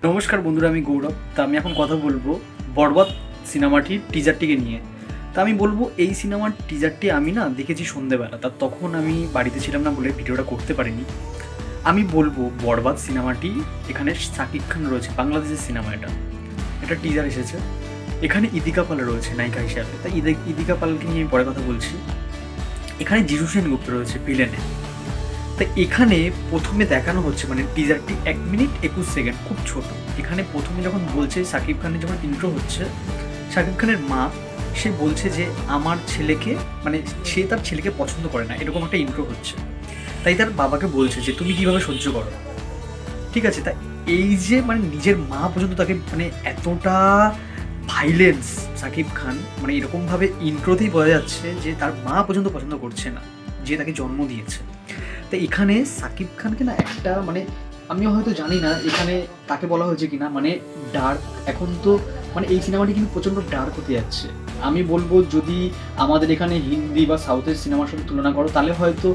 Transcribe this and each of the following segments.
নমস্কার বন্ধুরা, আমি গৌরব। তা আমি এখন কথা বলবো বরবাদ সিনেমাটির টিজারটিকে নিয়ে। তা আমি বলবো এই সিনেমার টিজারটি আমি না দেখেছি সন্ধেবেলা, তা তখন আমি বাড়িতে ছিলাম না বলে ভিডিওটা করতে পারিনি। আমি বলবো বরবাদ সিনেমাটি, এখানে শাকিব খান রয়েছে, বাংলাদেশের সিনেমা, এটা টিজার এসেছে। এখানে ইদিকা পাল রয়েছে নায়িকা হিসাবে। তাই ইদিকা পালকে নিয়ে আমি পরে কথা বলছি। এখানে জিজু সেনগুপ্ত রয়েছে ভিলেনে। তা এখানে প্রথমে দেখানো হচ্ছে, মানে টিজারটি 1 মিনিট 21 সেকেন্ড, খুব ছোট। এখানে প্রথমে যখন বলছে শাকিব খানের, যখন ইন্ট্রো হচ্ছে, শাকিব খানের মা সে বলছে যে আমার ছেলেকে, মানে সে তার ছেলেকে পছন্দ করে না, এরকম একটা ইন্ট্রো হচ্ছে। তাই তার বাবাকে বলছে যে তুমি কীভাবে সহ্য করো, ঠিক আছে। তা এই যে মানে নিজের মা পর্যন্ত তাকে, মানে এতটা ভাইলেন্স শাকিব খান, মানে এরকমভাবে ইন্ট্রোতেই বোঝা যাচ্ছে যে তার মা পর্যন্ত পছন্দ করছে না, যে তাকে জন্ম দিয়েছে। তো এখানে শাকিব খানকে না একটা, মানে আমিও হয়তো জানি না এখানে তাকে বলা হয়েছে কিনা, মানে ডার্ক, এখন তো মানে এই সিনেমাটি কিন্তু প্রচণ্ড ডার্ক হতে যাচ্ছে। আমি বলবো যদি আমাদের এখানে হিন্দি বা সাউথের সিনেমার সাথে তুলনা করো তাহলে হয়তো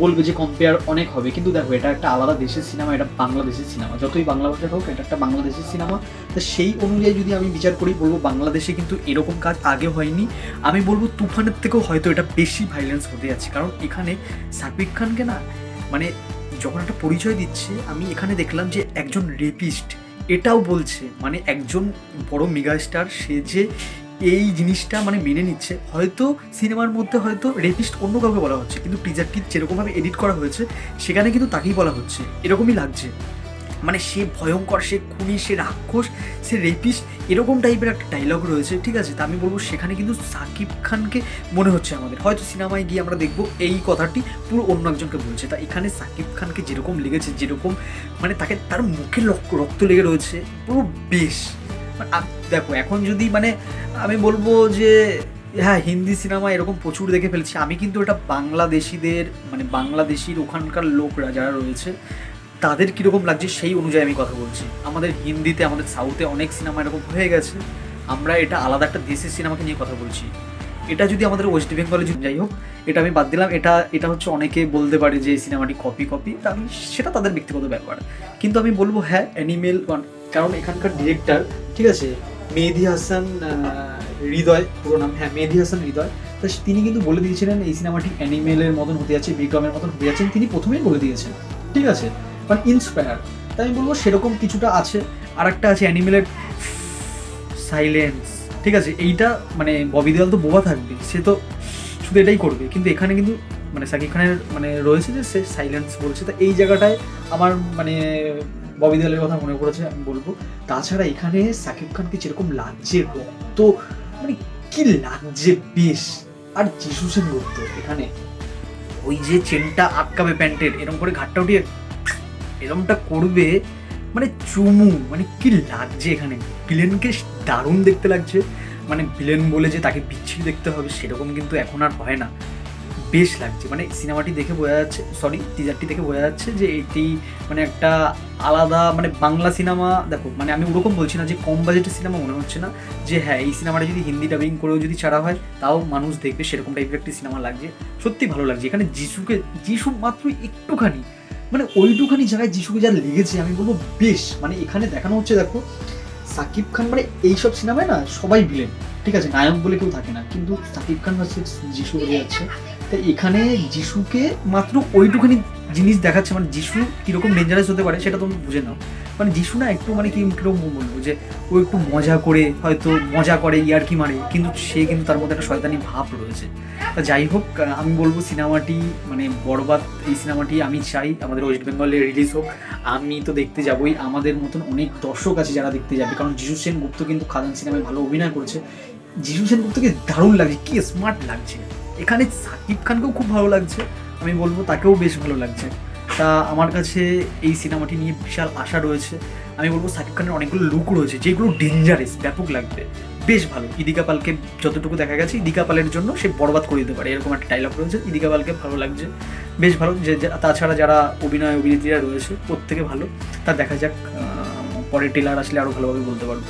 বলবে যে কম্পেয়ার অনেক হবে, কিন্তু দেখো এটা একটা আলাদা দেশের সিনেমা, এটা বাংলাদেশের সিনেমা, যতই বাংলা ভাষার হোক এটা একটা বাংলাদেশের সিনেমা। তো সেই অনুযায়ী যদি আমি বিচার করি, বলবো বাংলাদেশে কিন্তু এরকম কাজ আগে হয়নি। আমি বলবো তুফানের থেকেও হয়তো এটা বেশি ভাইলেন্স হতে যাচ্ছে, কারণ এখানে শাকিব খানকে না, মানে যখন একটা পরিচয় দিচ্ছে, আমি এখানে দেখলাম যে একজন রেপিস্ট, এটাও বলছে, মানে একজন বড় মেগাস্টার সে যে এই জিনিসটা মানে মেনে নিচ্ছে। হয়তো সিনেমার মধ্যে হয়তো রেপিস্ট অন্য কাউকে বলা হচ্ছে, কিন্তু টিজারটি যেরকমভাবে এডিট করা হয়েছে সেখানে কিন্তু তাকেই বলা হচ্ছে, এরকমই লাগছে। মানে সে ভয়ঙ্কর, সে খুনি, সে রাক্ষস, সে রেপিস্ট, এরকম টাইপের একটা ডায়লগ রয়েছে, ঠিক আছে। তা আমি বলবো সেখানে কিন্তু শাকিব খানকে মনে হচ্ছে আমাদের, হয়তো সিনেমায় গিয়ে আমরা দেখবো এই কথাটি পুরো অন্য একজনকে বলছে। তা এখানে শাকিব খানকে যেরকম লেগেছে, যেরকম মানে তাকে তার মুখে রক্ত লেগে রয়েছে পুরো, বেশ। দেখো এখন যদি মানে আমি বলবো যে হ্যাঁ, হিন্দি সিনেমা এরকম প্রচুর দেখে ফেলছি আমি, কিন্তু এটা বাংলাদেশিদের, মানে বাংলাদেশির ওখানকার লোকরা যারা রয়েছে তাদের কীরকম লাগছে সেই অনুযায়ী আমি কথা বলছি। আমাদের হিন্দিতে, আমাদের সাউথে অনেক সিনেমা এরকম হয়ে গেছে, আমরা এটা আলাদা একটা দেশের সিনেমাকে নিয়ে কথা বলছি। এটা যদি আমাদের ওয়েস্ট বেঙ্গলে, যাই হোক এটা আমি বাদ দিলাম, এটা হচ্ছে অনেকে বলতে পারে যে এই সিনেমাটি কপি, তা আমি সেটা তাদের ব্যক্তিগত ব্যাপার। কিন্তু আমি বলবো হ্যাঁ অ্যানিমেল, কারণ এখানকার ডিরেক্টর, ঠিক আছে, মেহেদী হাসান হৃদয়, পুরো নাম, হ্যাঁ মেহেদী হাসান হৃদয়। তো তিনি কিন্তু বলে দিয়েছিলেন এই সিনেমাটি অ্যানিমেলের মতন হতে যাচ্ছে, বিক্রমের মতন হতে যাচ্ছেন, তিনি প্রথমেই বলে দিয়েছেন, ঠিক আছে, মানে ইন্সপায়ার। তাই আমি বলবো সেরকম কিছুটা আছে। আর একটা আছে অ্যানিমেলের সাইলেন্স, ঠিক আছে, এইটা মানে ববি দেওয়াল তো বোবা থাকবে, সে তো শুধু এটাই করবে, কিন্তু এখানে কিন্তু মানে শাকিব খানের মানে রয়েছে যে সে সাইলেন্স বলছে। তো এই জায়গাটায় আমার মানে ববি দেওয়ালের কথা মনে পড়েছে, আমি বলবো। তাছাড়া এখানে শাকিব খানকে যেরকম লাগছে, রক্ত মানে কি লাগছে বেশ। আর জিসু সেনগুপ্ত এখানে ওই যে চেনটা আটকাবে প্যান্টের, এরকম করে ঘাটটা উঠিয়ে এরকমটা করবে, মানে চুমু, মানে কি লাগছে এখানে। ভিলেনকে দারুণ দেখতে লাগছে, মানে ভিলেন বলে যে তাকে বিচ্ছিরি দেখতে হবে সেরকম কিন্তু এখন আর হয় না, বেশ লাগছে। মানে সিনেমাটি দেখে বোঝা যাচ্ছে, সরি টিজারটি দেখে বোঝা যাচ্ছে যে এটি মানে একটা আলাদা মানে বাংলা সিনেমা। দেখো মানে আমি ওরকম বলছি না যে কম বাজেটের সিনেমা, মনে হচ্ছে না যে হ্যাঁ এই সিনেমাটা যদি হিন্দি ডাবিং করেও যদি ছাড়া হয় তাও মানুষ দেখবে, সেরকম টাইপের একটি সিনেমা লাগছে, সত্যি ভালো লাগছে। এখানে যিশু মাত্র একটুখানি, মানে ওইটুখানি জায়গায় যিশুকে যা লেগেছে আমি বলবো বেশ। মানে এখানে দেখানো হচ্ছে, দেখো শাকিব খান মানে এইসব সিনেমায় না সবাই ভিলেন, ঠিক আছে, নায়ক বলে কেউ থাকে না, কিন্তু শাকিব খান ভার্সেস যিশু হয়ে যাচ্ছে। তো এখানে যিশুকে মাত্র ওইটুখানি জিনিস দেখাচ্ছে, মানে যিশু কীরকম ডেঞ্জারাস হতে পারে সেটা তুমি বুঝে নাও। মানে যিশু না একটু মানে কীরকম বলবো, যে ও একটু মজা করে, হয়তো মজা করে, ইয়ার্কি মারে, কিন্তু সে কিন্তু তার মধ্যে একটা শয়তানি ভাব রয়েছে। তা যাই হোক, আমি বলবো সিনেমাটি মানে বরবাদ, এই সিনেমাটি আমি চাই আমাদের ওয়েস্ট বেঙ্গলে রিলিজ হোক। আমি তো দেখতে যাবোই, আমাদের মতন অনেক দর্শক আছে যারা দেখতে যাবে, কারণ জিজু সেনগুপ্ত কিন্তু খাদান সিনেমায় ভালো অভিনয় করেছে। জিজু সেনগুপ্তকে দারুণ লাগছে, কি স্মার্ট লাগছে। এখানে শাকিব খানকেও খুব ভালো লাগছে, আমি বলবো তাকেও বেশ ভালো লাগছে। তা আমার কাছে এই সিনেমাটি নিয়ে বিশাল আশা রয়েছে। আমি বলবো শাকিব খানের অনেকগুলো লুক রয়েছে যেগুলো ডেঞ্জারাস, ব্যাপক লাগবে, বেশ ভালো। ইদিকা পালকে যতটুকু দেখা গেছে, ইদিকা পালের জন্য সে বরবাদ করে দিতে পারে, এরকম একটা ডায়লগ রয়েছে। ইদিকা পালকে ভালো লাগছে, বেশ ভালো। যে তাছাড়া যারা অভিনেত্রীরা রয়েছে প্রত্যেকে ভালো। তা দেখা যাক, পরে টেলার আসলে আরও ভালোভাবে বলতে পারবো।